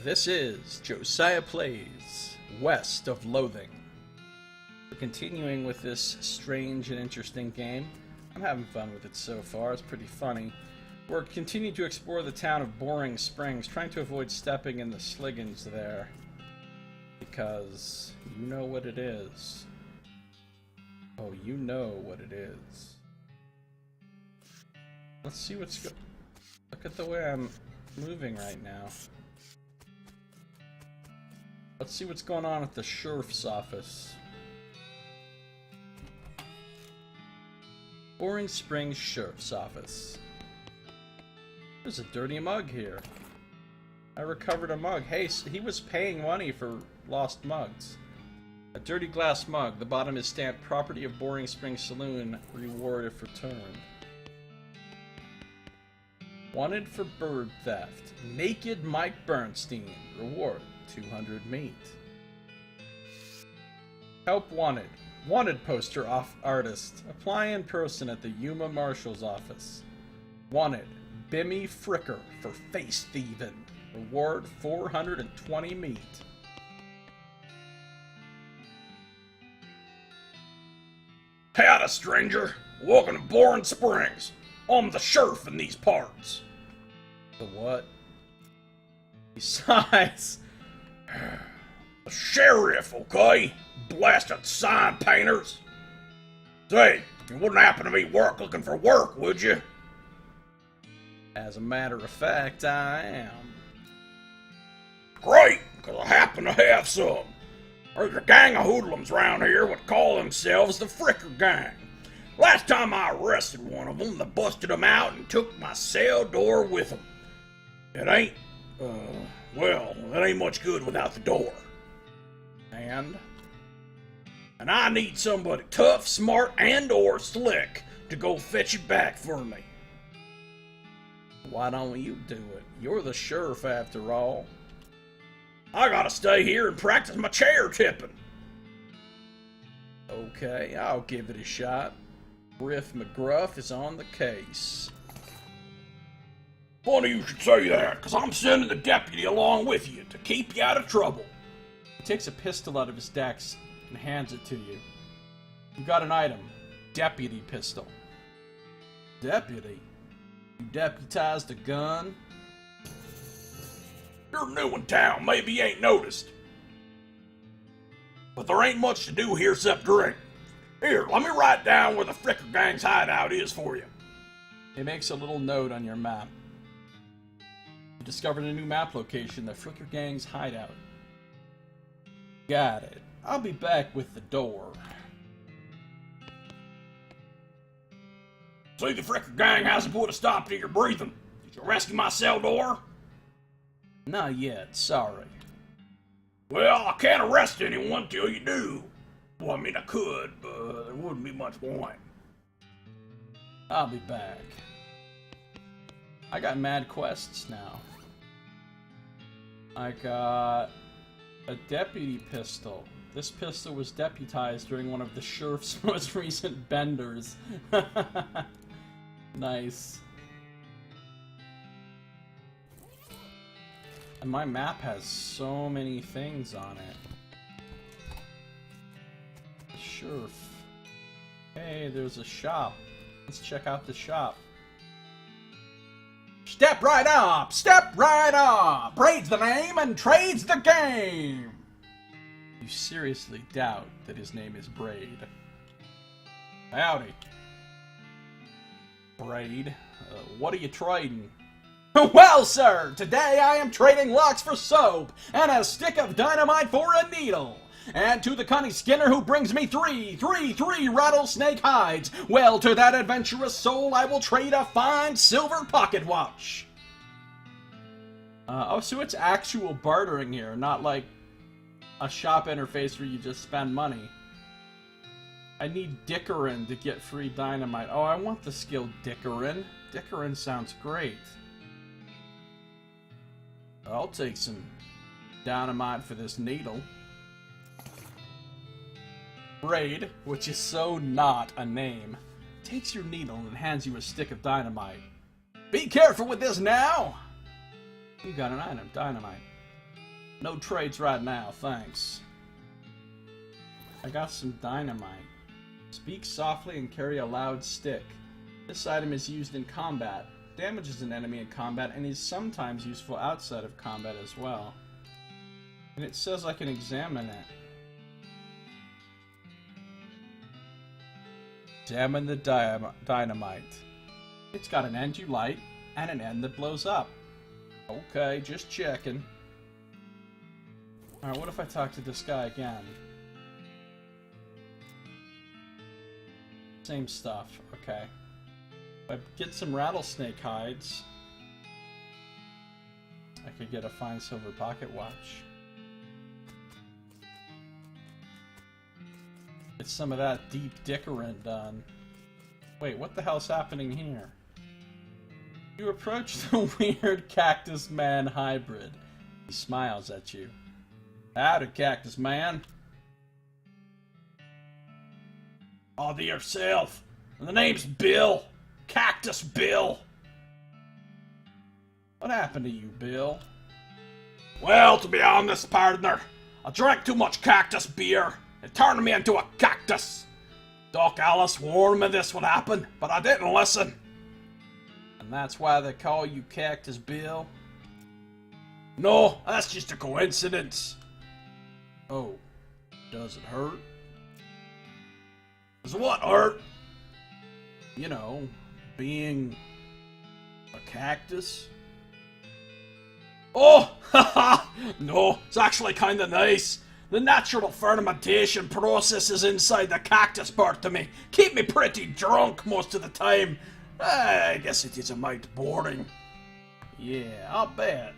This is Josiah Plays West of Loathing. We're continuing with this strange and interesting game. I'm having fun with it so far, it's pretty funny. We're continuing to explore the town of Boring Springs, trying to avoid stepping in the sliggins there. Because you know what it is. Oh, you know what it is. Let's see what's Look at the way I'm moving right now. Let's see what's going on at the sheriff's office. Boring Springs Sheriff's Office. There's a dirty mug here. I recovered a mug. Hey, he was paying money for lost mugs. A dirty glass mug. The bottom is stamped property of Boring Springs Saloon. Reward if returned. Wanted for bird theft. Naked Mike Bernstein. Reward 200 meat. Help wanted. Wanted poster off artist. Apply in person at the Yuma Marshal's office. Wanted. Bimmy Fricker for face thieving. Reward 420 meat. Howdy, stranger. Welcome to Boring Springs. I'm the sheriff in these parts. The what? Besides... The sheriff, okay? Blasted sign painters. Say, you wouldn't happen to be looking for work, would you? As a matter of fact, I am. Great, because I happen to have some. There's a gang of hoodlums around here would call themselves the Fricker Gang. Last time I arrested one of them, they busted him out and took my cell door with them. It ain't, well, it ain't much good without the door. And I need somebody tough, smart, and/or slick to go fetch it back for me. Why don't you do it? You're the sheriff after all. I gotta stay here and practice my chair tipping. Okay, I'll give it a shot. Griff McGruff is on the case. Funny you should say that, because I'm sending the deputy along with you to keep you out of trouble. He takes a pistol out of his desk and hands it to you. You got an item. Deputy pistol. Deputy? You deputized a gun? You're new in town, maybe you ain't noticed. But there ain't much to do here except drink. Here, let me write down where the Fricker Gang's hideout is for you. He makes a little note on your map. You discovered a new map location, the Fricker Gang's hideout. Got it. I'll be back with the door. See, the Fricker Gang hasn't put a stop to your breathing. Did you rescue my cell door? Not yet, sorry. Well, I can't arrest anyone till you do. Well, I mean, I could, but there wouldn't be much point. I'll be back. I got mad quests now. I got a deputy pistol. This pistol was deputized during one of the sheriff's most recent benders. Nice. And my map has so many things on it. Sheriff. Hey, there's a shop. Let's check out the shop. Step right up! Step right up! Braid's the name and trade's the game! You seriously doubt that his name is Braid? Howdy. Braid, what are you trading? Well, sir, today I am trading locks for soap and a stick of dynamite for a needle. And to the cunning Skinner who brings me three rattlesnake hides, well, to that adventurous soul I will trade a fine silver pocket watch. Oh, so it's actual bartering here, not like a shop interface where you just spend money. I need Dickerin to get free dynamite. Oh, I want the skill Dickerin. Dickerin sounds great. I'll take some dynamite for this needle. Braid, which is so not a name, takes your needle and hands you a stick of dynamite. Be careful with this now! You got an item, dynamite. No trades right now, thanks. I got some dynamite. Speak softly and carry a loud stick. This item is used in combat. Damages an enemy in combat and is sometimes useful outside of combat as well. And it says I can examine it. Examine the dynamite. It's got an end you light and an end that blows up. Okay, just checking. Alright, what if I talk to this guy again? Same stuff, okay. If I get some rattlesnake hides, I could get a fine silver pocket watch. Get some of that deep dickering done. Wait, what the hell's happening here? You approach the weird Cactus Man hybrid. He smiles at you. Howdy, Cactus Man. Oh, to yourself. And the name's Bill. Cactus Bill. What happened to you, Bill? Well, to be honest, partner, I drank too much cactus beer. It turned me into a cactus. Doc Alice warned me this would happen, but I didn't listen. And that's why they call you Cactus Bill? No, that's just a coincidence. Oh, does it hurt? Does what hurt? You know, being a cactus? Oh, haha! No, it's actually kinda nice. The natural fermentation processes inside the cactus part of me keep me pretty drunk most of the time. I guess it is a mite boring. Yeah, I'll bet.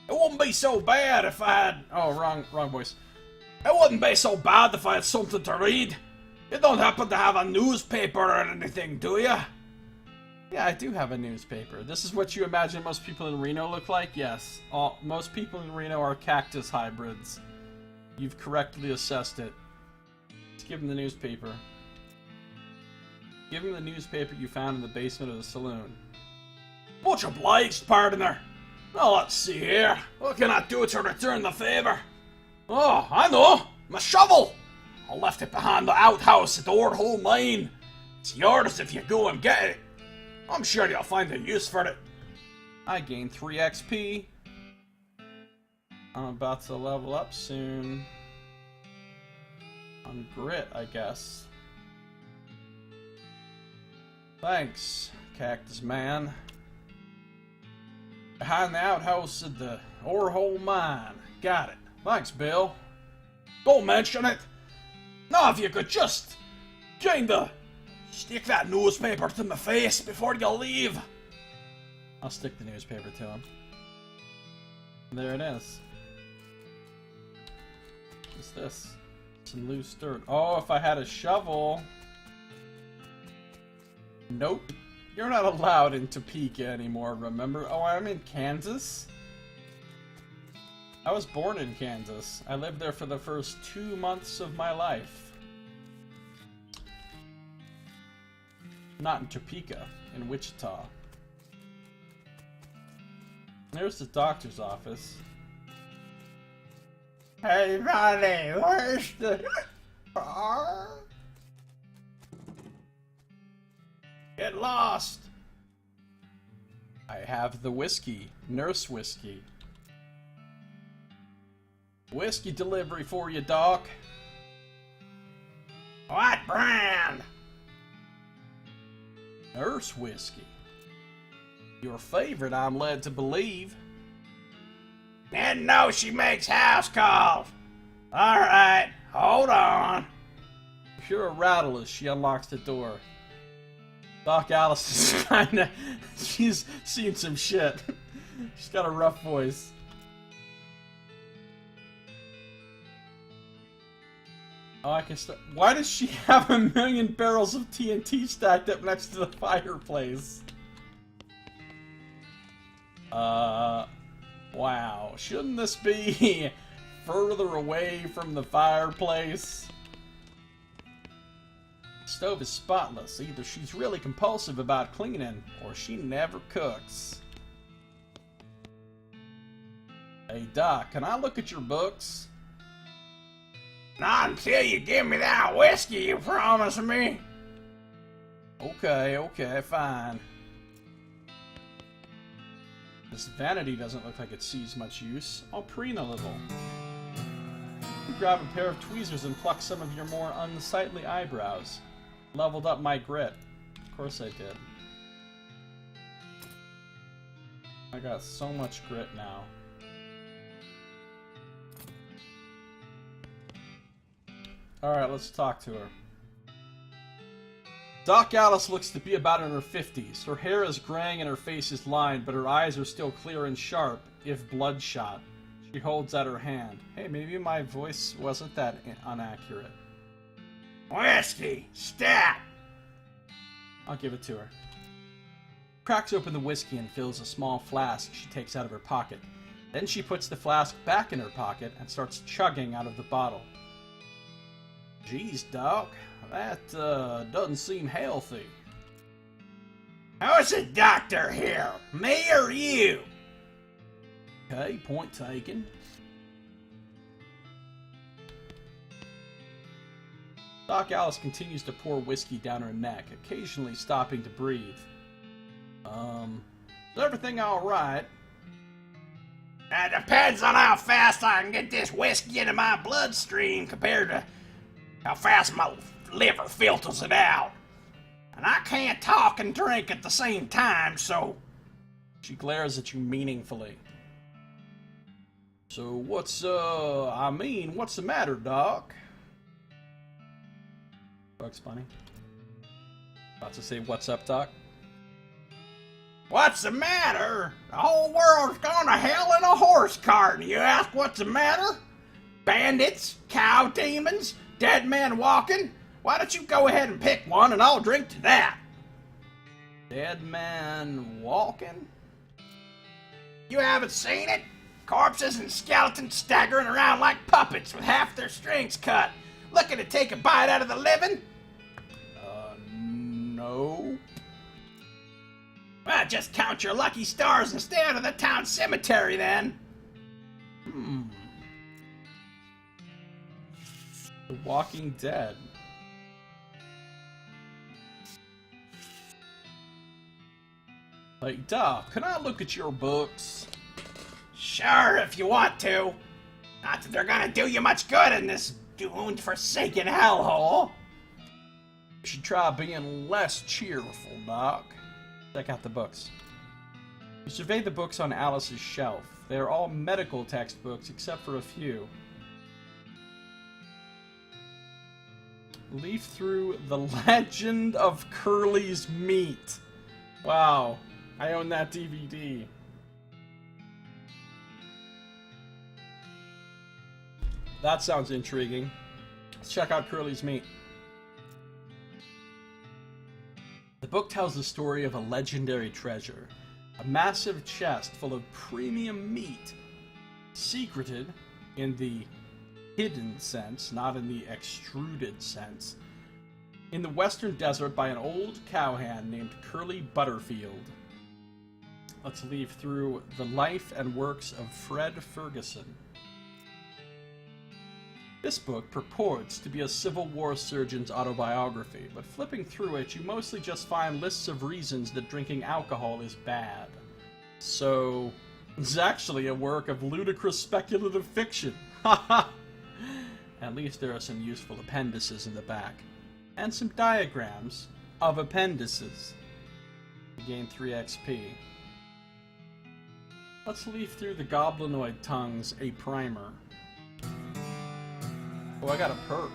It wouldn't be so bad if I had... Oh, wrong voice. It wouldn't be so bad if I had something to read. You don't happen to have a newspaper or anything, do you? Yeah, I do have a newspaper. This is what you imagine most people in Reno look like? Yes. Most people in Reno are cactus hybrids. You've correctly assessed it. Let's give him the newspaper. Give him the newspaper you found in the basement of the saloon. Much obliged, partner. Now let's see here. What can I do to return the favor? Oh, I know. My shovel. I left it behind the outhouse at the Ord Hole Mine. It's yours if you go and get it. I'm sure you'll find a use for it. I gained 3 XP. I'm about to level up soon. On grit, I guess. Thanks, Cactus Man. Behind the outhouse at the Ord Hole Mine. Got it. Thanks, Bill. Don't mention it. Now if you could just kinda stick that newspaper to my face before you leave. I'll stick the newspaper to him. There it is. What's this? Some loose dirt. Oh, if I had a shovel. Nope. You're not allowed in Topeka anymore, remember? Oh, I'm in Kansas? I was born in Kansas. I lived there for the first 2 months of my life. Not in Topeka, in Wichita. There's the doctor's office. Hey, buddy, where's the car? Get lost. I have the whiskey, nurse whiskey. Whiskey delivery for you, Doc. What brand? Nurse whiskey. Your favorite, I'm led to believe. Didn't know she makes house calls. Alright, hold on. If you're a rattle as she unlocks the door. Doc Alice is kinda... she's seen some shit. She's got a rough voice. Oh, I can start... Why does she have 1,000,000 barrels of TNT stacked up next to the fireplace? Wow. Shouldn't this be further away from the fireplace? The stove is spotless. Either she's really compulsive about cleaning, or she never cooks. Hey, Doc, can I look at your books? Not until you give me that whiskey you promised me. Okay, fine. This vanity doesn't look like it sees much use. I'll preen a little. You grab a pair of tweezers and pluck some of your more unsightly eyebrows. Leveled up my grit. Of course I did. I got so much grit now. Alright, let's talk to her. Doc Alice looks to be about in her 50s. Her hair is graying and her face is lined, but her eyes are still clear and sharp, if bloodshot. She holds out her hand. Hey, maybe my voice wasn't that inaccurate. Whiskey! Stat! I'll give it to her. Cracks open the whiskey and fills a small flask she takes out of her pocket. Then she puts the flask back in her pocket and starts chugging out of the bottle. Geez, Doc, that doesn't seem healthy. Who's the doctor here? Me or you? Okay, point taken. Doc Alice continues to pour whiskey down her neck, occasionally stopping to breathe. Is everything alright? That depends on how fast I can get this whiskey into my bloodstream compared to how fast my liver filters it out. And I can't talk and drink at the same time, so... She glares at you meaningfully. So what's the matter, Doc? Bugs Bunny. About to say, what's up, Doc? What's the matter? The whole world's gone to hell in a horse cart, and you ask what's the matter? Bandits? Cow demons? Dead men walking? Why don't you go ahead and pick one and I'll drink to that? Dead man walking? You haven't seen it? Corpses and skeletons staggering around like puppets with half their strings cut, looking to take a bite out of the living? No. Well, just count your lucky stars and stay out of the town cemetery then. The Walking Dead. Hey, Doc, can I look at your books? Sure, if you want to. Not that they're gonna do you much good in this doomed, forsaken hellhole. You should try being less cheerful, Doc. Check out the books. You survey the books on Alice's shelf. They are all medical textbooks except for a few. Leaf through The Legend of Curly's Meat. Wow, I own that DVD. That sounds intriguing. Let's check out Curly's Meat. The book tells the story of a legendary treasure, a massive chest full of premium meat, secreted in the hidden sense, not in the extruded sense, in the western desert by an old cowhand named Curly Butterfield. Let's leaf through The Life and Works of Fred Ferguson. This book purports to be a Civil War surgeon's autobiography, but flipping through it, you mostly just find lists of reasons that drinking alcohol is bad. So, it's actually a work of ludicrous speculative fiction. Haha! At least there are some useful appendices in the back, and some diagrams of appendices. You gain 3 XP. Let's leaf through the Goblinoid Tongues, a primer. Oh, I got a perk.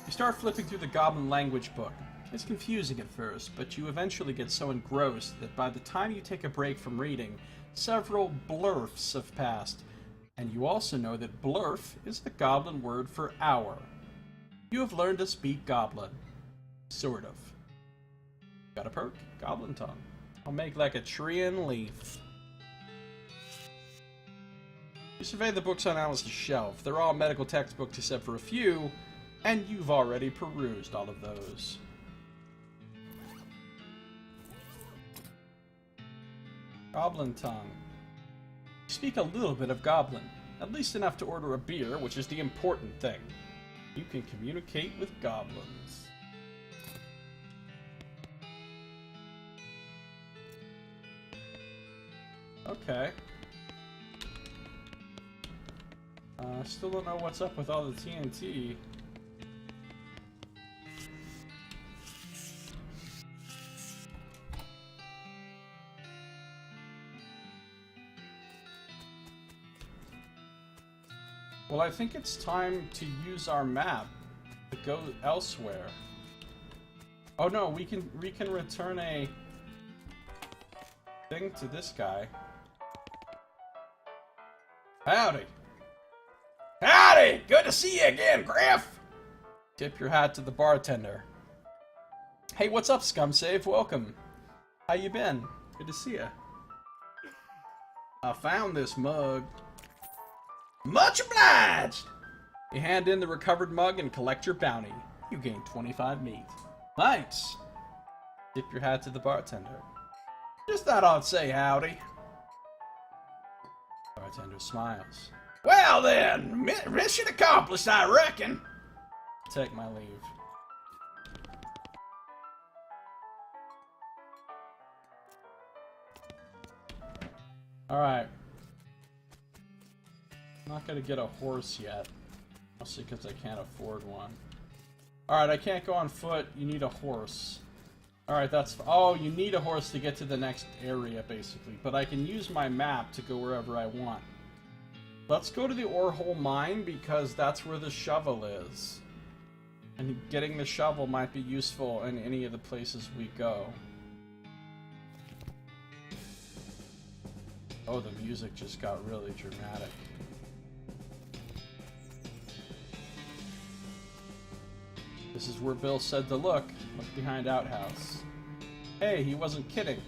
You start flipping through the Goblin language book. It's confusing at first, but you eventually get so engrossed that by the time you take a break from reading, several blurfs have passed. And you also know that blurf is the Goblin word for hour. You have learned to speak Goblin. Sort of. Got a perk? Goblin tongue. I'll make like a tree and leaf. You survey the books on Alice's shelf. They're all medical textbooks except for a few, and you've already perused all of those. Goblin tongue. You speak a little bit of Goblin, at least enough to order a beer, which is the important thing. You can communicate with goblins. Okay. I still don't know what's up with all the TNT. Well, I think it's time to use our map to go elsewhere. Oh no, we can return a thing to this guy. Howdy. Howdy! Good to see you again, Griff! Tip your hat to the bartender. Hey, what's up, Scumsave? Welcome. How you been? Good to see you. I found this mug. Much obliged! You hand in the recovered mug and collect your bounty. You gain 25 meat. Thanks. Tip your hat to the bartender. Just thought I'd say howdy. Bartender smiles. Well then, mission accomplished, I reckon. Take my leave. Alright. I'm not gonna get a horse yet. Mostly because I can't afford one. Alright, I can't go on foot. You need a horse. Alright, that's... Oh, you need a horse to get to the next area, basically. But I can use my map to go wherever I want. Let's go to the ore hole mine, because that's where the shovel is. And getting the shovel might be useful in any of the places we go. Oh, the music just got really dramatic. This is where Bill said to look. Look behind outhouse. Hey, he wasn't kidding.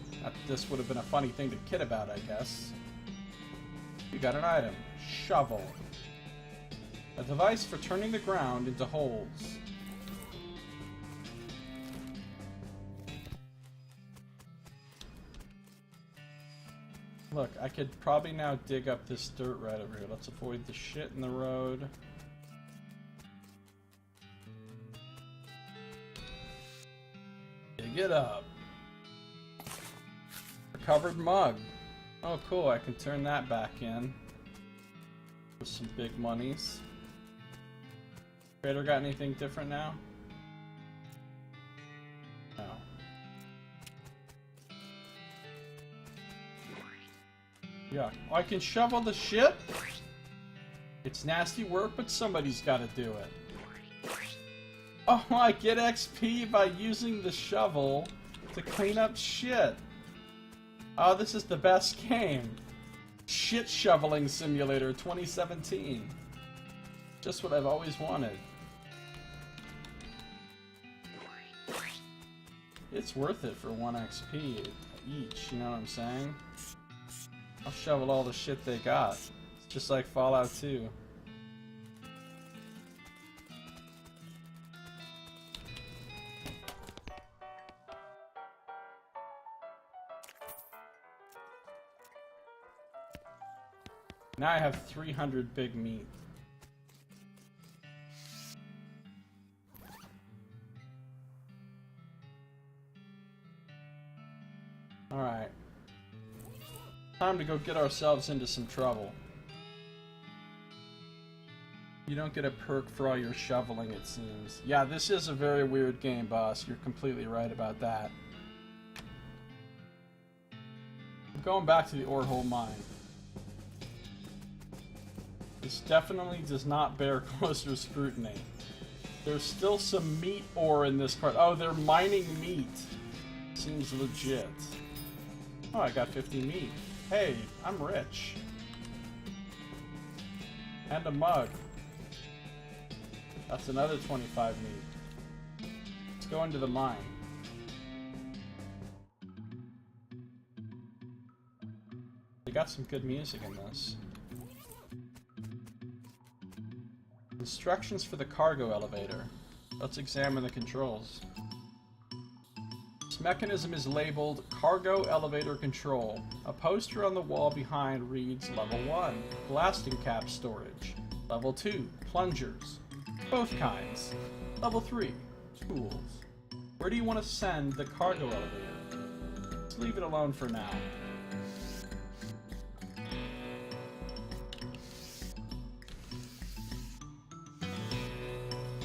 This would have been a funny thing to kid about, I guess. You got an item. Shovel. A device for turning the ground into holes. Look, I could probably now dig up this dirt right over here. Let's avoid the shit in the road. Dig it up. Recovered mug. Oh cool, I can turn that back in. With some big monies. Trader got anything different now? No. Yeah. Oh, I can shovel the shit? It's nasty work, but somebody's gotta do it. Oh, I get XP by using the shovel to clean up shit. Oh, this is the best game. Shit Shoveling Simulator 2017. Just what I've always wanted. It's worth it for 1 XP each, you know what I'm saying? I'll shovel all the shit they got. It's just like Fallout 2. Now I have 300 big meat. Alright. Time to go get ourselves into some trouble. You don't get a perk for all your shoveling, it seems. Yeah, this is a very weird game, boss. You're completely right about that. I'm going back to the ore hole mine. This definitely does not bear closer scrutiny. There's still some meat ore in this part. Oh, they're mining meat. Seems legit. Oh, I got 50 meat. Hey, I'm rich. And a mug. That's another 25 meat. Let's go into the mine. They got some good music in this. Instructions for the cargo elevator. Let's examine the controls. This mechanism is labeled Cargo Elevator Control. A poster on the wall behind reads Level 1, Blasting Cap Storage. Level 2, Plungers. Both kinds. Level 3, Tools. Where do you want to send the cargo elevator? Let's leave it alone for now.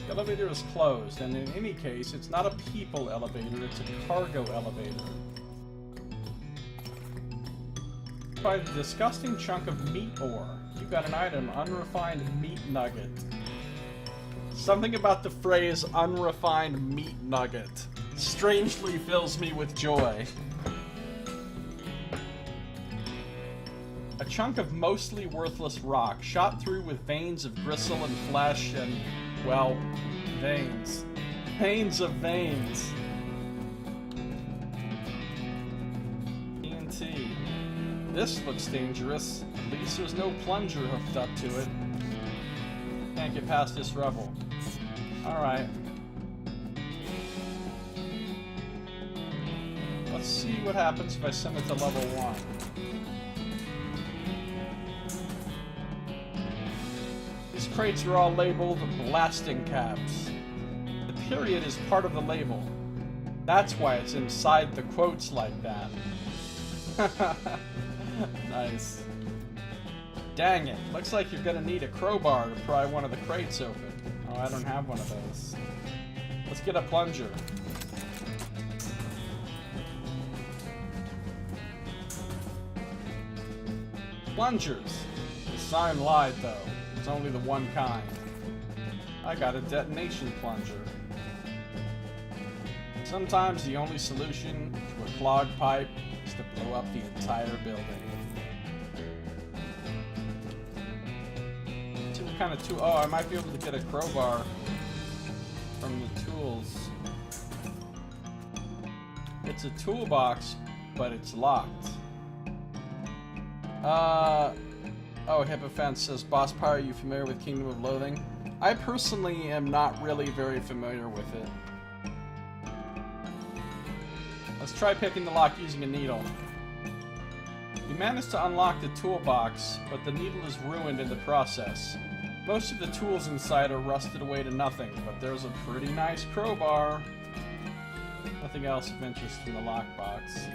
The elevator is closed, and in any case, it's not a people elevator, it's a cargo elevator. Find a disgusting chunk of meat ore. You got an item, unrefined meat nugget. Something about the phrase unrefined meat nugget strangely fills me with joy. A chunk of mostly worthless rock, shot through with veins of gristle and flesh and, well, veins. Veins of veins. TNT. This looks dangerous. At least there's no plunger hooked up to it. Can't get past this rubble. Alright. Let's see what happens if I send it to level 1. These crates are all labeled blasting caps. The period is part of the label. That's why it's inside the quotes like that. Nice. Dang it. Looks like you're gonna need a crowbar to pry one of the crates open. Oh, I don't have one of those. Let's get a plunger. Plungers. The sign lied, though. It's only the one kind. I got a detonation plunger. Sometimes the only solution to a clogged pipe is to blow up the entire building. See what kind of tool? Oh, I might be able to get a crowbar from the tools. It's a toolbox, but it's locked. Oh, Hippofence says, Boss Pyre, are you familiar with Kingdom of Loathing? I personally am not really very familiar with it. Let's try picking the lock using a needle. You managed to unlock the toolbox, but the needle is ruined in the process. Most of the tools inside are rusted away to nothing, but there's a pretty nice crowbar. Nothing else of interest in the lockbox.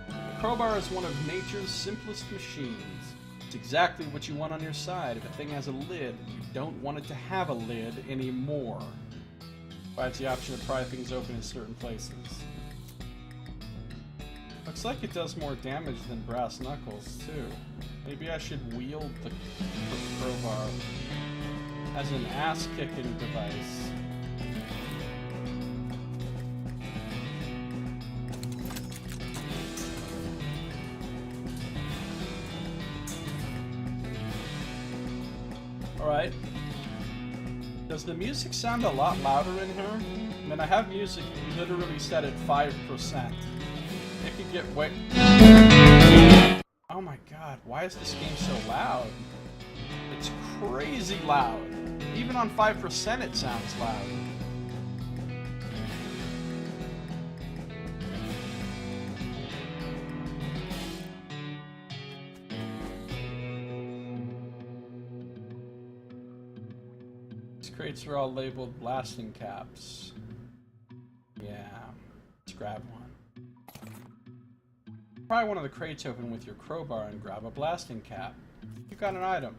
The crowbar is one of nature's simplest machines. It's exactly what you want on your side. If a thing has a lid, you don't want it to have a lid anymore. Provides the option to pry things open in certain places. Looks like it does more damage than brass knuckles, too. Maybe I should wield the crowbar as an ass-kicking device. Alright. Does the music sound a lot louder in here? I mean, I have music literally set at 5%. It could get way... Oh my god, why is this game so loud? It's crazy loud. Even on 5% it sounds loud. These crates are all labeled blasting caps. Yeah, let's grab one. Pry one of the crates open with your crowbar and grab a blasting cap. You got an item.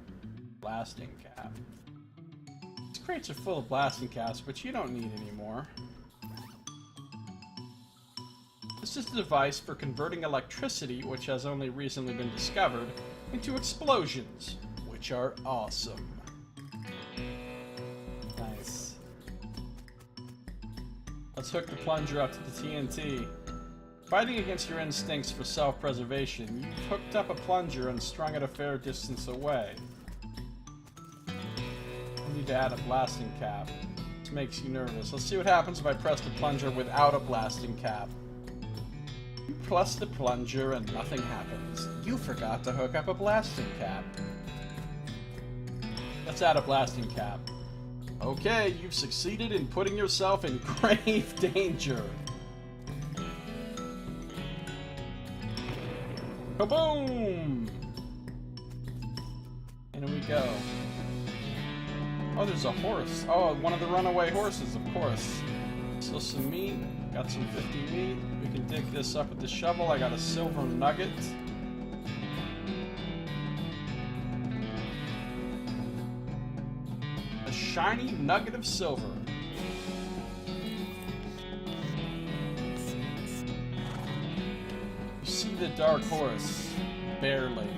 Blasting cap. These crates are full of blasting caps, but you don't need any more. This is the device for converting electricity, which has only recently been discovered, into explosions, which are awesome. Nice. Let's hook the plunger up to the TNT. Fighting against your instincts for self-preservation, you've hooked up a plunger and strung it a fair distance away. I need to add a blasting cap. This makes you nervous. Let's see what happens if I press the plunger without a blasting cap. You press the plunger and nothing happens. You forgot to hook up a blasting cap. Let's add a blasting cap. Okay, you've succeeded in putting yourself in grave danger. Kaboom! In we go. Oh, there's a horse. Oh, one of the runaway horses, of course. Still some meat. Got some 50 meat. We can dig this up with the shovel. I got a silver nugget. A shiny nugget of silver. You see the dark horse. Barely.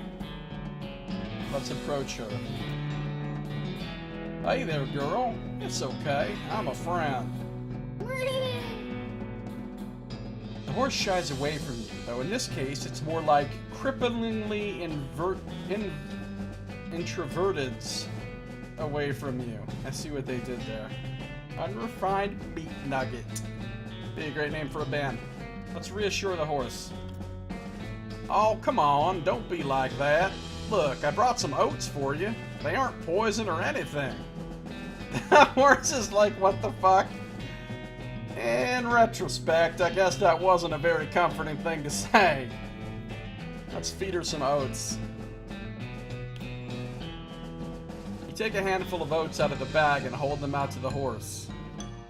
Let's approach her. Hey there, girl. It's okay. I'm a friend. The horse shies away from you, though in this case it's more like cripplingly introverted away from you. I see what they did there. Unrefined meat nugget. Be a great name for a band. Let's reassure the horse. Oh, come on, don't be like that. Look, I brought some oats for you. They aren't poison or anything. The horse is like, what the fuck? In retrospect, I guess that wasn't a very comforting thing to say. Let's feed her some oats. You take a handful of oats out of the bag and hold them out to the horse.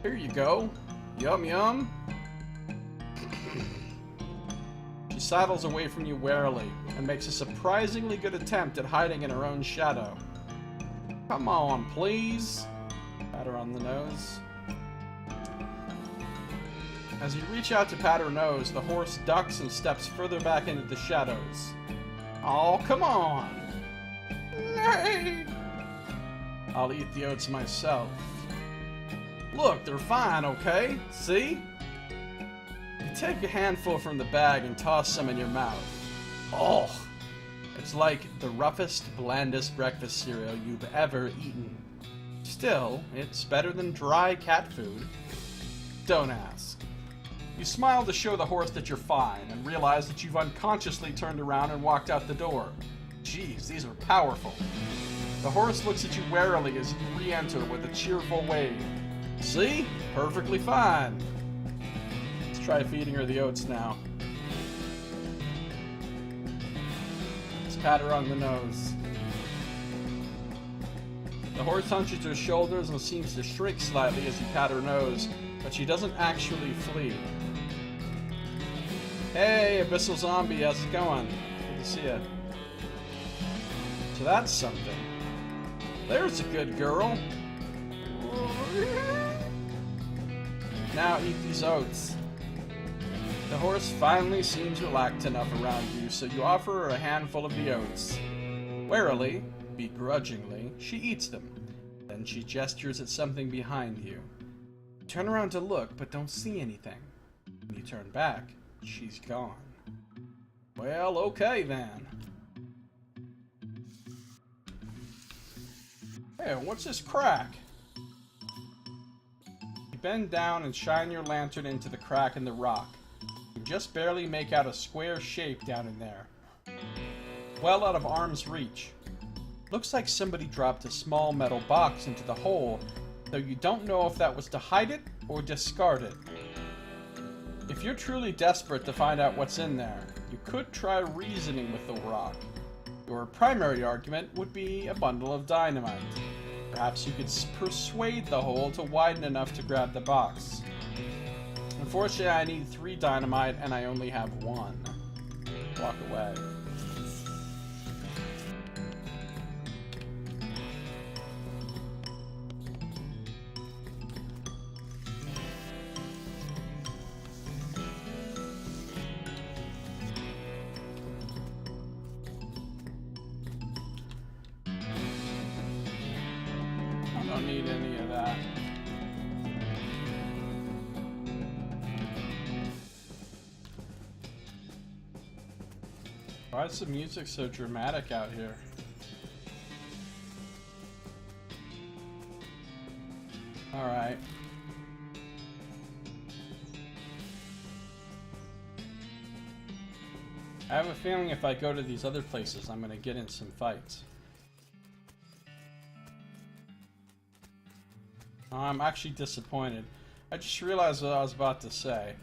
Here you go. Yum yum. She sidles away from you warily and makes a surprisingly good attempt at hiding in her own shadow. Come on, please. Pat her on the nose. As you reach out to pat her nose, the horse ducks and steps further back into the shadows. Oh, come on! Nay! I'll eat the oats myself. Look, they're fine, okay? See? You take a handful from the bag and toss some in your mouth. Oh! It's like the roughest, blandest breakfast cereal you've ever eaten. Still, it's better than dry cat food. Don't ask. You smile to show the horse that you're fine, and realize that you've unconsciously turned around and walked out the door. Jeez, these are powerful. The horse looks at you warily as you re-enter with a cheerful wave. See? Perfectly fine. Let's try feeding her the oats now. Let's pat her on the nose. The horse hunches her shoulders and seems to shrink slightly as you pat her nose, but she doesn't actually flee. Hey, Abyssal Zombie, how's it going? Good to see you. So that's something. There's a good girl. Now eat these oats. The horse finally seems relaxed enough around you, so you offer her a handful of the oats. Warily, begrudgingly, she eats them. Then she gestures at something behind you. Turn around to look, but don't see anything. When you turn back, she's gone. Well, okay then. Hey, what's this crack? You bend down and shine your lantern into the crack in the rock. You just barely make out a square shape down in there. Well out of arm's reach. Looks like somebody dropped a small metal box into the hole, though you don't know if that was to hide it or discard it. If you're truly desperate to find out what's in there, you could try reasoning with the rock. Your primary argument would be a bundle of dynamite. Perhaps you could persuade the hole to widen enough to grab the box. Unfortunately, I need 3 dynamite and I only have 1. Walk away. I don't need any of that. Why is the music so dramatic out here? Alright. I have a feeling if I go to these other places, I'm gonna get in some fights. I'm actually disappointed. I just realized what I was about to say.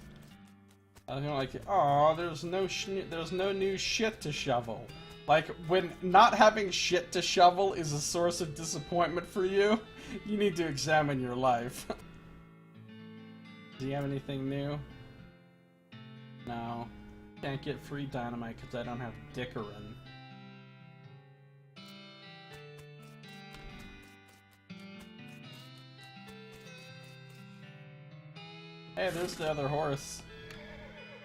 I'm like, oh, there's no new shit to shovel. Like, when not having shit to shovel is a source of disappointment for you, you need to examine your life. Do you have anything new? No. Can't get free dynamite because I don't have Dickerin. Hey, there's the other horse.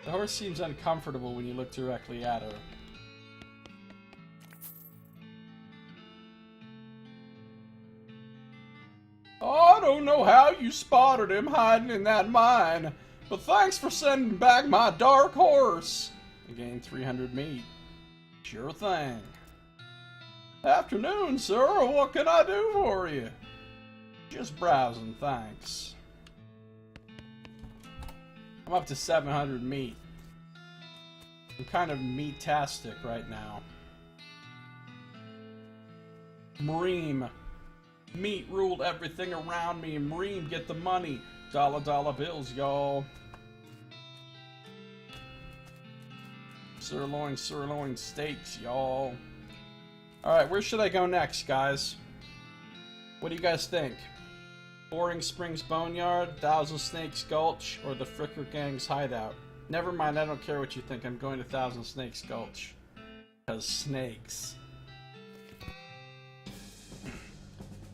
The horse seems uncomfortable when you look directly at her. Oh, I don't know how you spotted him hiding in that mine, but thanks for sending back my dark horse. I gained 300 meat. Sure thing. Afternoon, sir. What can I do for you? Just browsing, thanks. I'm up to 700 meat. I'm kind of meat-tastic right now. Mreem. Meat ruled everything around me. Mreem, get the money. Dollar bills, y'all. Sirloin steaks, y'all. Alright, where should I go next, guys? What do you guys think? Boring Springs Boneyard, Thousand Snakes Gulch, or the Fricker Gang's hideout? Never mind, I don't care what you think. I'm going to Thousand Snakes Gulch. Because snakes.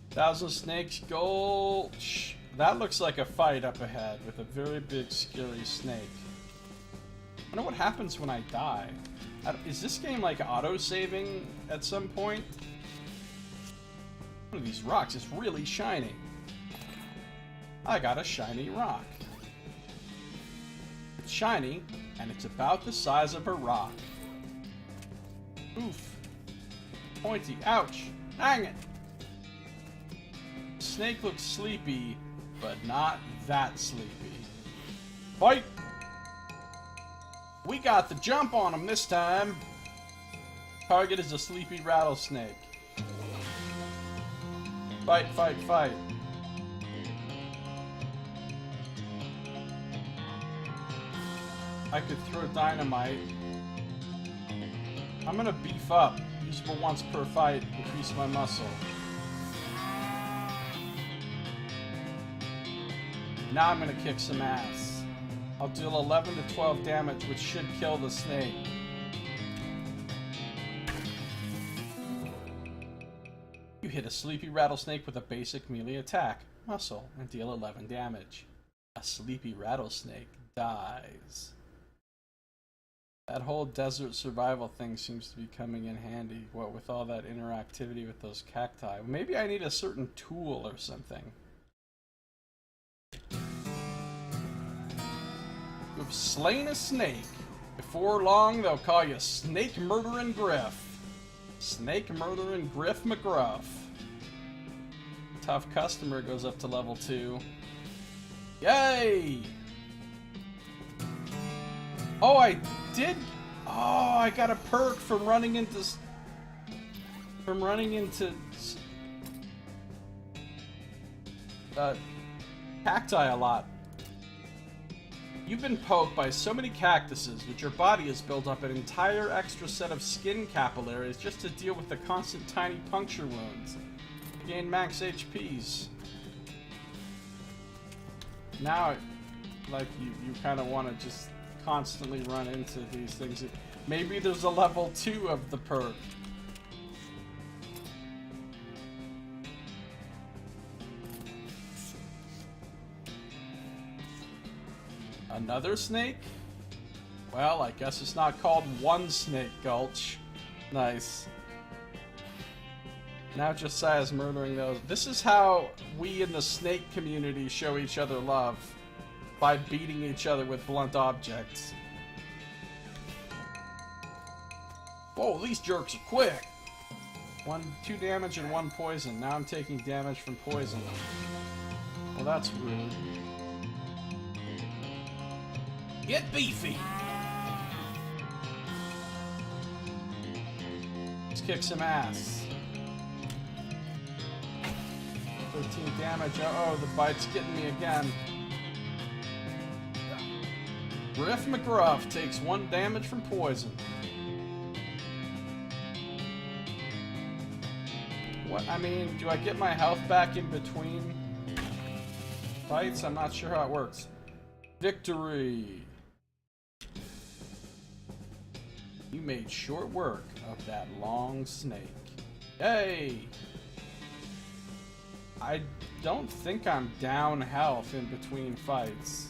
Thousand Snakes Gulch. That looks like a fight up ahead with a very big, scary snake. I wonder what happens when I die. Is this game like auto-saving at some point? One of these rocks is really shiny. I got a shiny rock. It's shiny, and it's about the size of a rock. Oof. Pointy. Ouch. Dang it. Snake looks sleepy, but not that sleepy. Fight! We got the jump on him this time. Target is a sleepy rattlesnake. Fight, fight, fight. I could throw dynamite. I'm gonna beef up. Usable once per fight. Increase my muscle. Now I'm gonna kick some ass. I'll deal 11 to 12 damage, which should kill the snake. You hit a sleepy rattlesnake with a basic melee attack, muscle, and deal 11 damage. A sleepy rattlesnake dies. That whole desert survival thing seems to be coming in handy, what with all that interactivity with those cacti. Maybe I need a certain tool or something. You've slain a snake. Before long, they'll call you Snake Murdering Griff. Snake Murdering Griff McGruff. Tough customer goes up to level 2. Yay! Oh, I did. Oh, I got a perk from running into cacti a lot. You've been poked by so many cactuses that your body has built up an entire extra set of skin capillaries just to deal with the constant tiny puncture wounds. Gain max HPs. Now, like, you kind of want to just constantly run into these things. Maybe there's a level 2 of the perk. Another snake? Well, I guess it's not called One Snake Gulch. Nice. Now Josiah's murdering those. This is how we in the snake community show each other love. By beating each other with blunt objects. Whoa, these jerks are quick! 2 damage and 1 poison. Now I'm taking damage from poison. Well, that's rude. Get beefy! Let's kick some ass. 13 damage. Oh, the bite's getting me again. Griff McGruff takes 1 damage from poison. What? I mean, do I get my health back in between fights? I'm not sure how it works. Victory! You made short work of that long snake. Yay! I don't think I'm down health in between fights.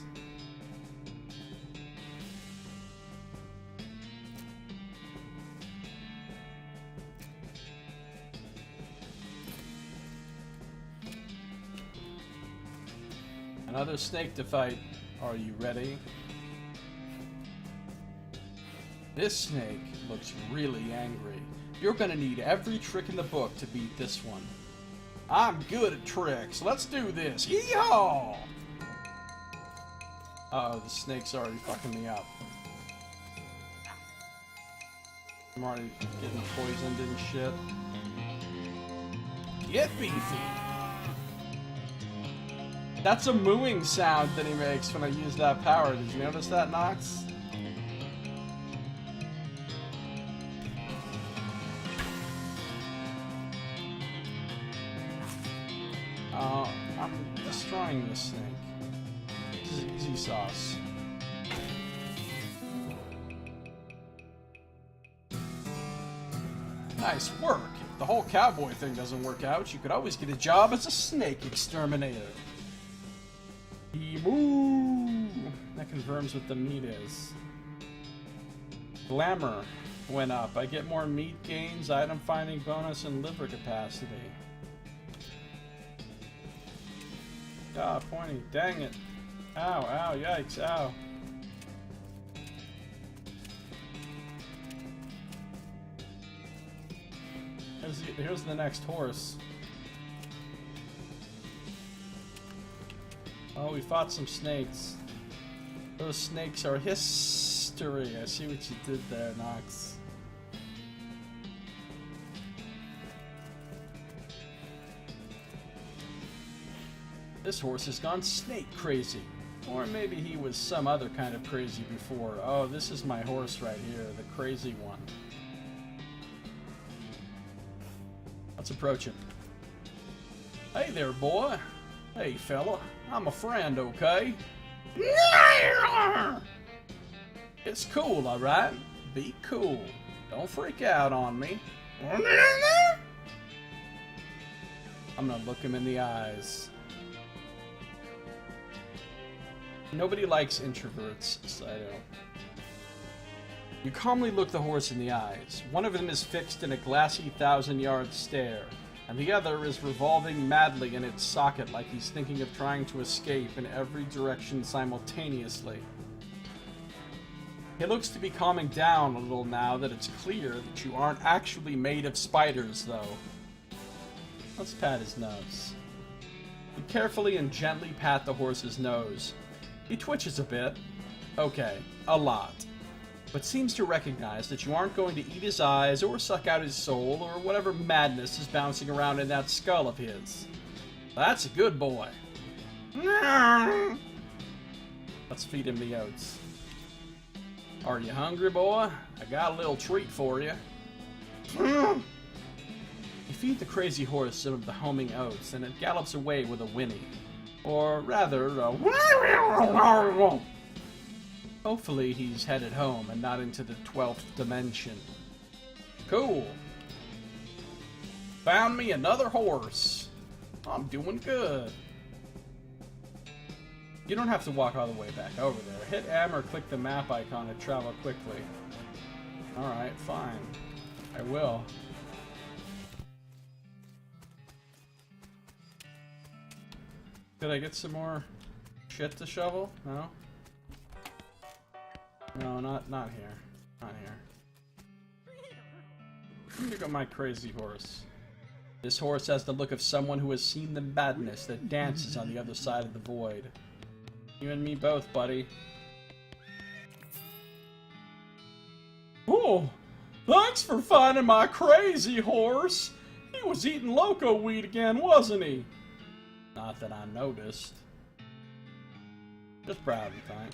Another snake to fight. Are you ready? This snake looks really angry. You're gonna need every trick in the book to beat this one. I'm good at tricks. Let's do this. Yeehaw! Uh-oh, the snake's already fucking me up. I'm already getting poisoned and shit. Get beefy! That's a mooing sound that he makes when I use that power. Did you notice that, Nox? I'm destroying this snake. This is easy sauce. Nice work. If the whole cowboy thing doesn't work out, you could always get a job as a snake exterminator. Moo! That confirms what the meat is. Glamour went up. I get more meat gains, item finding bonus, and liver capacity. Ah, pointy. Dang it. Ow, ow, yikes, ow. Here's the next horse. Oh, we fought some snakes. Those snakes are history. I see what you did there, Nox. This horse has gone snake crazy. Or maybe he was some other kind of crazy before. Oh, this is my horse right here, the crazy one. Let's approach him. Hey there, boy. Hey, fella. I'm a friend, okay? It's cool, alright? Be cool. Don't freak out on me. I'm gonna look him in the eyes. Nobody likes introverts, Saito. You calmly look the horse in the eyes. One of them is fixed in a glassy 1,000-yard stare, and the other is revolving madly in its socket like he's thinking of trying to escape in every direction simultaneously. He looks to be calming down a little now that it's clear that you aren't actually made of spiders, though. Let's pat his nose. You carefully and gently pat the horse's nose. He twitches a bit. Okay, a lot. But seems to recognize that you aren't going to eat his eyes or suck out his soul or whatever madness is bouncing around in that skull of his. That's a good boy. Let's feed him the oats. Are you hungry, boy? I got a little treat for you. You feed the crazy horse some of the homing oats, and it gallops away with a whinny. Or rather, hopefully he's headed home and not into the 12th dimension. Cool. Found me another horse. I'm doing good. You don't have to walk all the way back over there. Hit M or click the map icon to travel quickly. Alright, fine. I will. Could I get some more shit to shovel? No? No, not here. Not here. Look at my crazy horse. This horse has the look of someone who has seen the madness that dances on the other side of the void. You and me both, buddy. Oh! Thanks for finding my crazy horse! He was eating loco weed again, wasn't he? Not that I noticed. Just proud of the time.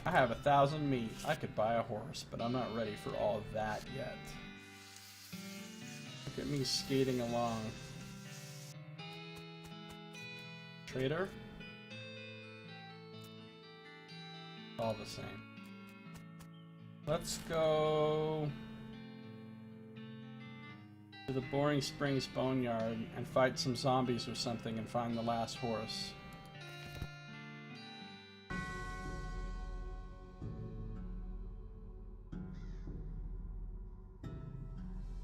I have 1,000 meat. I could buy a horse, but I'm not ready for all of that yet. Look at me skating along. Trader? All the same. Let's go to the Boring Springs Boneyard and fight some zombies or something and find the last horse.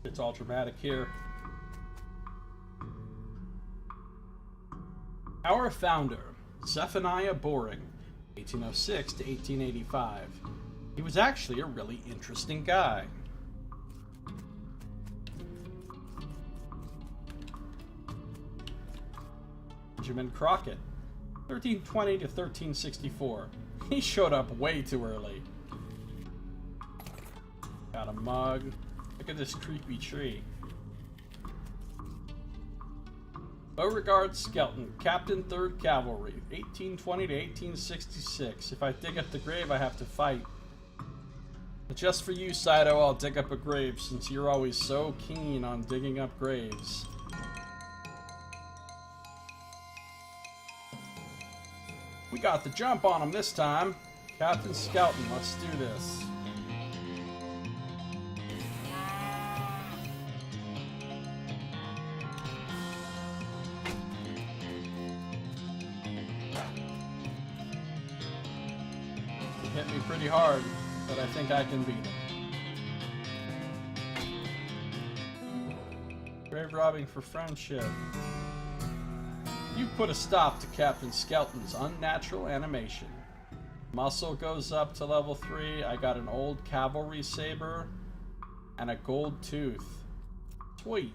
It's all dramatic here. Our founder, Zephaniah Boring, 1806 to 1885. He was actually a really interesting guy. Benjamin Crockett, 1320 to 1364. He showed up way too early. Got a mug. Look at this creepy tree. Beauregard Skelton, Captain 3rd Cavalry, 1820 to 1866. If I dig up the grave, I have to fight. But just for you, Saito, I'll dig up a grave, since you're always so keen on digging up graves. We got the jump on him this time. Captain Skelton, let's do this. He hit me pretty hard, but I think I can beat him. Grave robbing for friendship. You put a stop to Captain Skelton's unnatural animation. Muscle goes up to level 3. I got an old cavalry saber and a gold tooth. Sweet.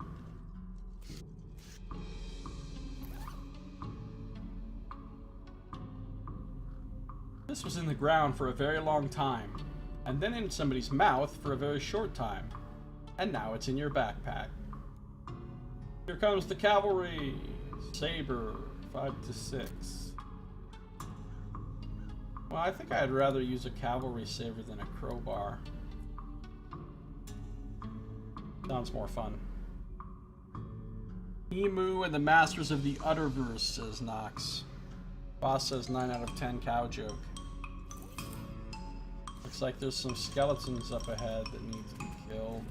This was in the ground for a very long time, and then in somebody's mouth for a very short time, and now it's in your backpack. Here comes the cavalry. Saber, 5 to 6. Well, I think I'd rather use a cavalry saber than a crowbar. Sounds more fun. Emu and the Masters of the Utterverse, says Nox. Boss says 9 out of 10 cow joke. Looks like there's some skeletons up ahead that need to be killed.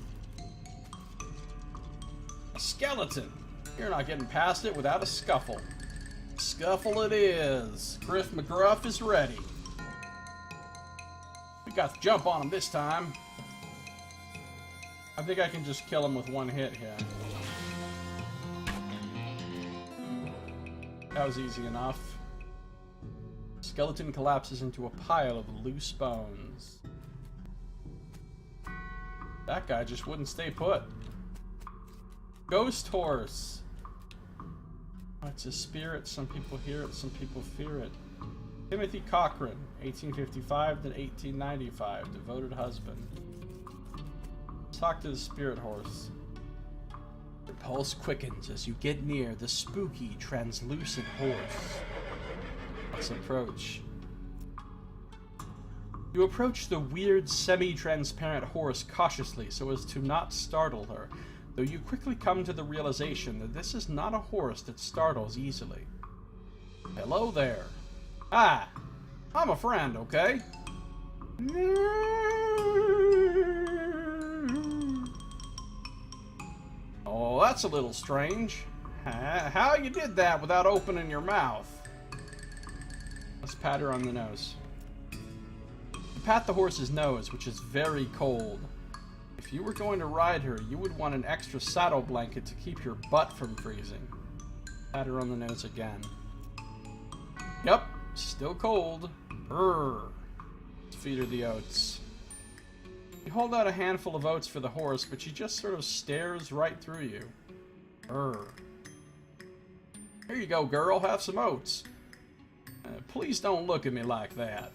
A skeleton! You're not getting past it without a scuffle. Scuffle it is. Griff McGruff is ready. We got the jump on him this time. I think I can just kill him with one hit here. That was easy enough. Skeleton collapses into a pile of loose bones. That guy just wouldn't stay put. Ghost horse. Oh, it's a spirit. Some people hear it, some people fear it. Timothy Cochran, 1855 to 1895, devoted husband. Let's talk to the spirit horse. Your pulse quickens as you get near the spooky, translucent horse. Let's approach. You approach the weird, semi-transparent horse cautiously so as to not startle her, though you quickly come to the realization that this is not a horse that startles easily. Hello there. Hi. I'm a friend, okay? Oh, that's a little strange. How you did that without opening your mouth? Let's pat her on the nose. You pat the horse's nose, which is very cold. If you were going to ride her, you would want an extra saddle blanket to keep your butt from freezing. Pat her on the nose again. Yep, still cold. Brrr. Let's feed her the oats. You hold out a handful of oats for the horse, but she just sort of stares right through you. Brrr. Here you go, girl. Have some oats. Please don't look at me like that.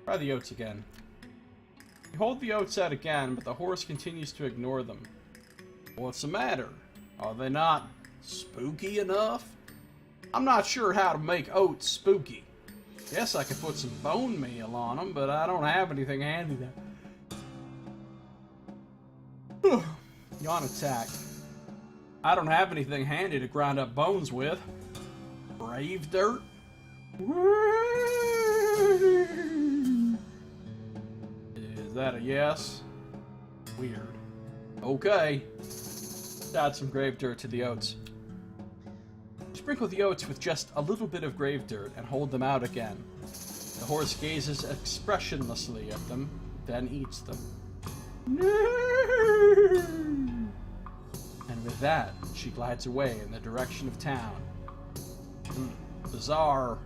Try the oats again. You hold the oats out again, but the horse continues to ignore them. What's the matter? Are they not spooky enough? I'm not sure how to make oats spooky. Guess I could put some bone meal on them, but I don't have anything handy there. Yawn attack. I don't have anything handy to grind up bones with. Brave dirt? Is that a yes? Weird. Okay. Add some grave dirt to the oats. Sprinkle the oats with just a little bit of grave dirt and hold them out again. The horse gazes expressionlessly at them, then eats them. And with that, she glides away in the direction of town. Bizarre.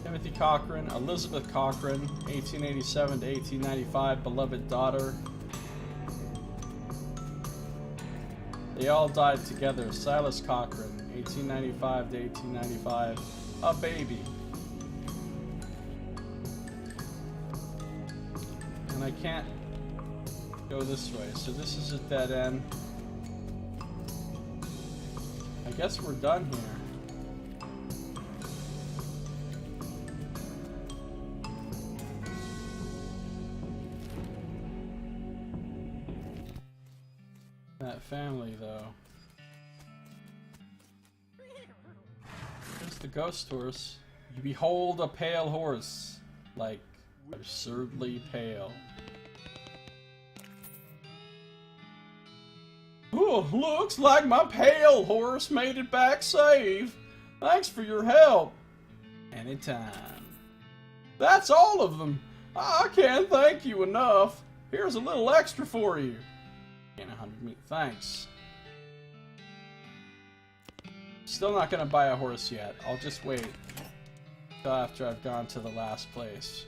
Timothy Cochran, Elizabeth Cochran, 1887 to 1895, beloved daughter. They all died together. Silas Cochran, 1895 to 1895, a baby. And I can't go this way, so this is a dead end. I guess we're done here. That family, though. Here's the ghost horse. You behold a pale horse, like absurdly pale. Oh, looks like my pale horse made it back safe. Thanks for your help. Anytime. That's all of them. I can't thank you enough. Here's a little extra for you. And 100 meat. Thanks. Still not gonna buy a horse yet. I'll just wait till after I've gone to the last place.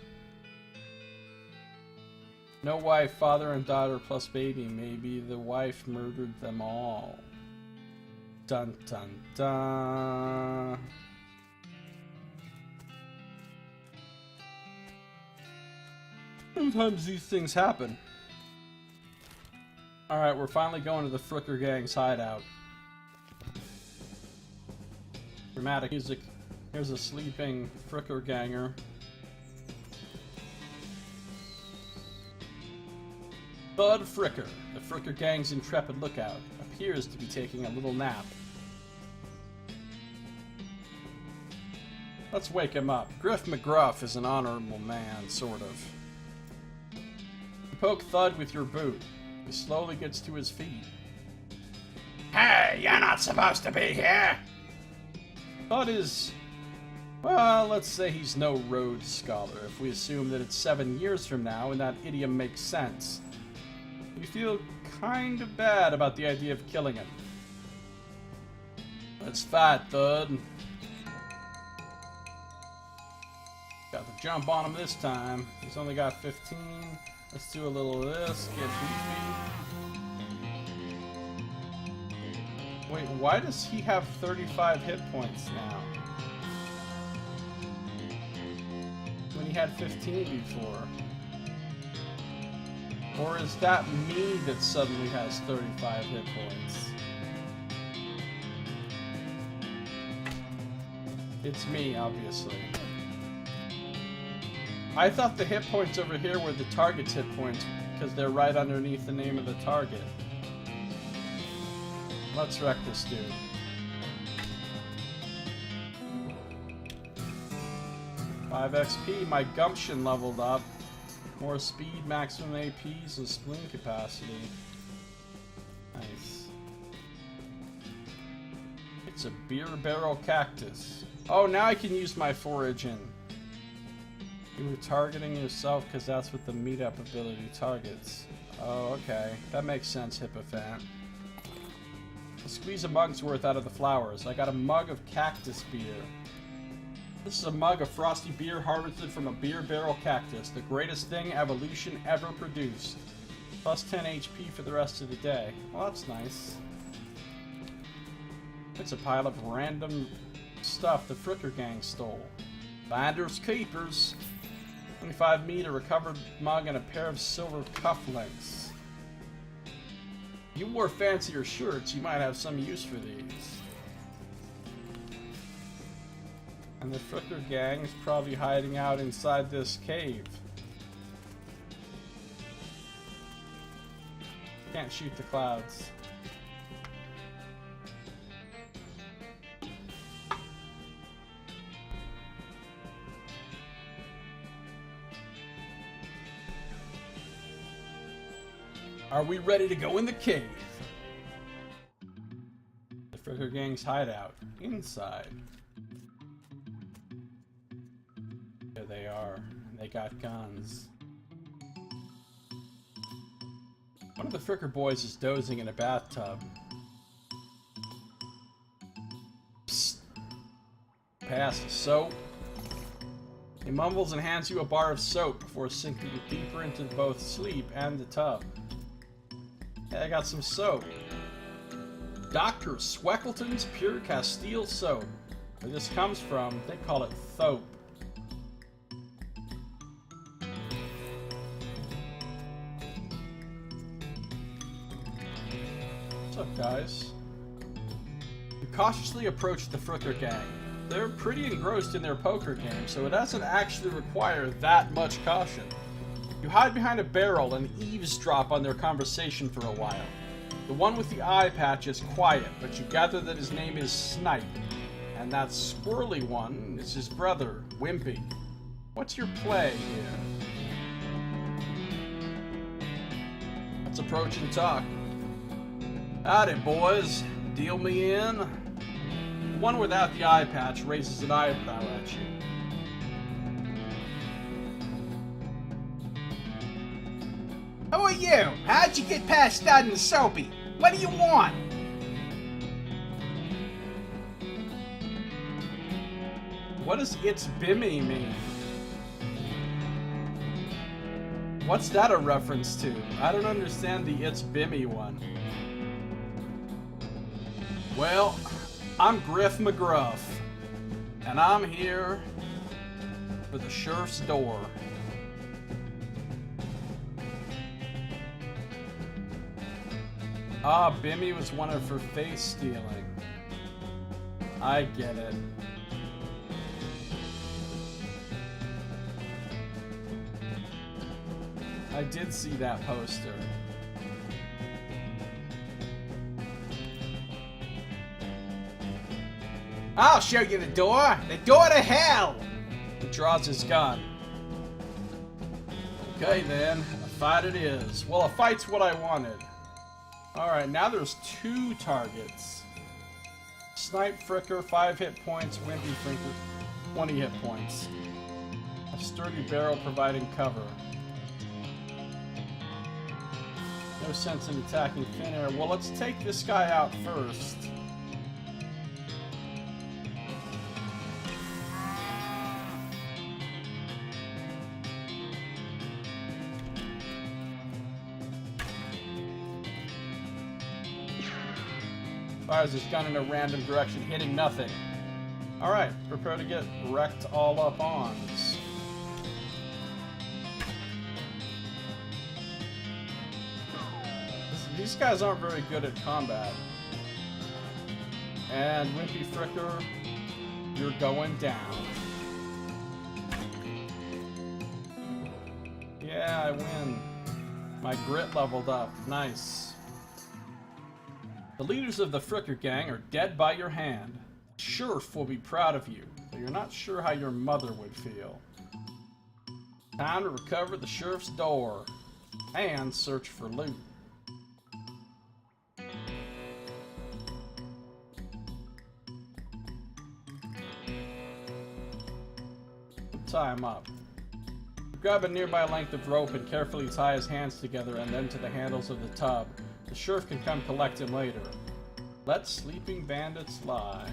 No wife, father and daughter plus baby. Maybe the wife murdered them all. Dun dun dun. Sometimes these things happen. Alright, we're finally going to the Fricker Gang's hideout. Dramatic music. Here's a sleeping Fricker Ganger. Bud Fricker, the Fricker Gang's intrepid lookout, appears to be taking a little nap. Let's wake him up. Griff McGruff is an honorable man, sort of. You poke Thud with your boot. He slowly gets to his feet. Hey, you're not supposed to be here! Thud is... well, let's say he's no Rhodes Scholar, if we assume that it's 7 years from now and that idiom makes sense. We feel kind of bad about the idea of killing him. Let's fight, Thud. Got the jump on him this time. He's only got 15. Let's do a little of this. Get beefy. Wait, why does he have 35 hit points now? When he had 15 before. Or is that me that suddenly has 35 hit points? It's me, obviously. I thought the hit points over here were the target's hit points, because they're right underneath the name of the target. Let's wreck this dude. Five XP, my gumption leveled up. More speed, maximum APs, and spleen capacity. Nice. It's a beer barrel cactus. Oh, now I can use my foraging. You were targeting yourself because that's what the meetup ability targets. Oh, okay. That makes sense, Hippofant. I'll squeeze a mug's worth out of the flowers. I got a mug of cactus beer. This is a mug of frosty beer harvested from a beer barrel cactus, the greatest thing evolution ever produced. Plus 10 HP for the rest of the day. Well, that's nice. It's a pile of random stuff the Fricker Gang stole. Finders keepers. 25 meat, a recovered mug, and a pair of silver cufflinks. If you wore fancier shirts, you might have some use for these. And the Fricker gang is probably hiding out inside this cave. Can't shoot the clouds. Are we ready to go in the cave? The Fricker gang's hideout. Inside. There they are. They got guns. One of the Fricker boys is dozing in a bathtub. Psst. Pass the soap. He mumbles and hands you a bar of soap before sinking deeper into both sleep and the tub. Hey, I got some soap. Dr. Sweckleton's Pure Castile Soap. Where this comes from, they call it thope. What's up, guys? You cautiously approach the Fricker gang. They're pretty engrossed in their poker game, so it doesn't actually require that much caution. You hide behind a barrel and eavesdrop on their conversation for a while. The one with the eye patch is quiet, but you gather that his name is Snipe, and that squirrely one is his brother, Wimpy. What's your play here? Let's approach and talk. Howdy, boys. Deal me in? The one without the eye patch raises an eyebrow at you. Who are you? How'd you get past that in the soapy? What do you want? What does "it's Bimmy" mean? What's that a reference to? I don't understand the "it's Bimmy" one. Well, I'm Griff McGruff, and I'm here for the sheriff's door. Ah, Bimmy was one of her face stealing. I get it. I did see that poster. I'll show you the door. The door to hell. He draws his gun. Okay then, a fight it is. Well, a fight's what I wanted. Alright, now there's 2 targets. Snipe Fricker, 5 hit points. Wimpy Fricker, 20 hit points. A sturdy barrel providing cover. No sense in attacking thin air. Well, let's take this guy out first. Fires his gun in a random direction, hitting nothing. Alright, prepare to get wrecked all up ons. These guys aren't very good at combat. And Wimpy Fricker, you're going down. Yeah, I win. My grit leveled up. Nice. The leaders of the Fricker gang are dead by your hand. The sheriff will be proud of you, but you're not sure how your mother would feel. Time to recover the sheriff's door and search for loot. Tie him up. Grab a nearby length of rope and carefully tie his hands together and then to the handles of the tub. The sheriff can come collect him later. Let sleeping bandits lie.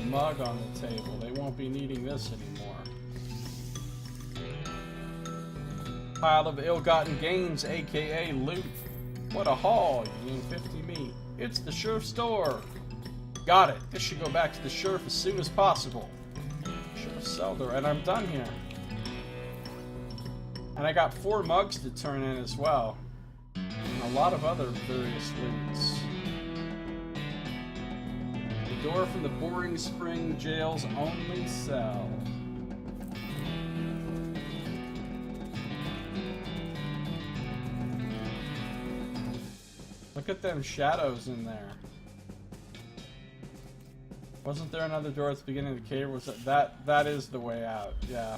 Mug on the table. They won't be needing this anymore. Pile of ill-gotten gains, aka loot. What a haul. You gain 50 meat. It's the sheriff's door. Got it. This should go back to the sheriff as soon as possible. Sheriff's cell door. And I'm done here. And I got 4 mugs to turn in as well. And a lot of other various loots. door from the Boring Spring Jail's only cell. Look at them shadows in there. Wasn't there another door at the beginning of the cave? Was that is the way out, yeah.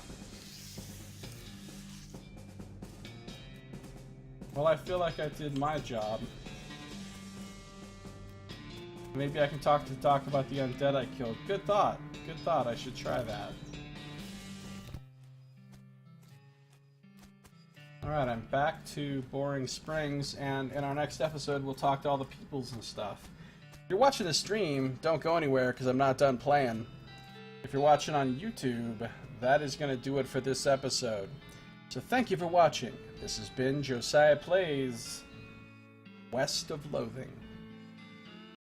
Well, I feel like I did my job. Maybe I can talk to Doc about the undead I killed. Good thought. Good thought. I should try that. Alright, I'm back to Boring Springs, and in our next episode we'll talk to all the peoples and stuff. If you're watching the stream, don't go anywhere because I'm not done playing. If you're watching on YouTube, that is going to do it for this episode. So thank you for watching. This has been Josiah Plays West of Loathing.